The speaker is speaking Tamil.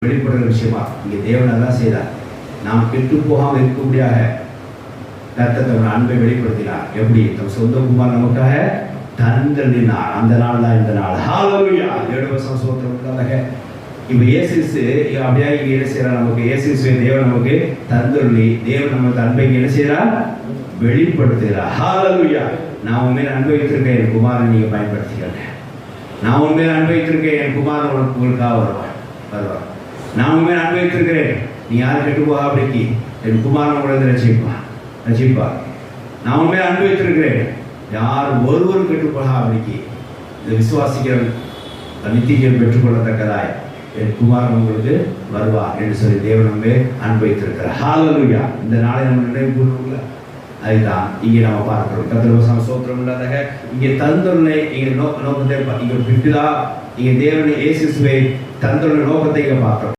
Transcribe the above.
வெளிப்படுற விஷயமா இங்கே தேவன் அதான் செய்தார். நாம் கெட்டு போகாமல் இருக்கும்படியாக கர்த்தர் தம் அன்பை வெளிப்படுத்தினார். எப்படி? தம் சொந்த குமார் நமக்காக தந்தளினார். அந்த நாள் தான் இந்த நாள். ஹalleluya. தேவவசம் சோத்திரமுக்காக இப்போ இயேசு அப்படியே இங்கே என்ன செய்யறார்? நமக்கு இயேசு தேவன் நமக்கு தந்தளி தேவன் நமக்கு அன்பை என்ன செய்யறார்? வெளிப்படுத்துகிறார். ஹalleluya. நான் உண்மையில அன்பை வைத்திருக்கேன், என் குமாரை நீங்க பயன்படுத்திக்கிறேன். நான் உண்மையில அன்பை வைத்திருக்கேன், என் குமாரன் உங்களுக்காக வருவார். நான் உண்மையில அன்பை வைத்திருக்கிறேன், நீ யாரும் கெட்டு போகாபடிக்கு என் குமாரன் உங்களை ரசிப்பா. நான் உண்மையில அன்பு வைத்திருக்கிறேன், யார் ஒருவரும் கெட்டு போகாபடிக்கு இதை விசுவாசிக்கிற நித்தியம் பெற்றுக்கொள்ளத்தக்கதாய் என் குமாரன் உங்களுக்கு வருவார் என்று சொல்லி தேவன் நம்மை அன்பு வைத்திருக்கிறார். ஹalleluya. இந்த நாளை நம்ம நினைவு கூறுவோம்ல, அதுதான் இங்கே நம்ம பார்க்கிறோம். கர்த்தர் சோத்திரம் இல்லாத இங்கே தந்தொன்னை இங்கே நோக்கத்தை இங்கே பிடிக்குதா? இங்கே தேவனை இயேசுவை தந்தொன்ன நோக்கத்தை இங்கே பார்க்கிறோம்.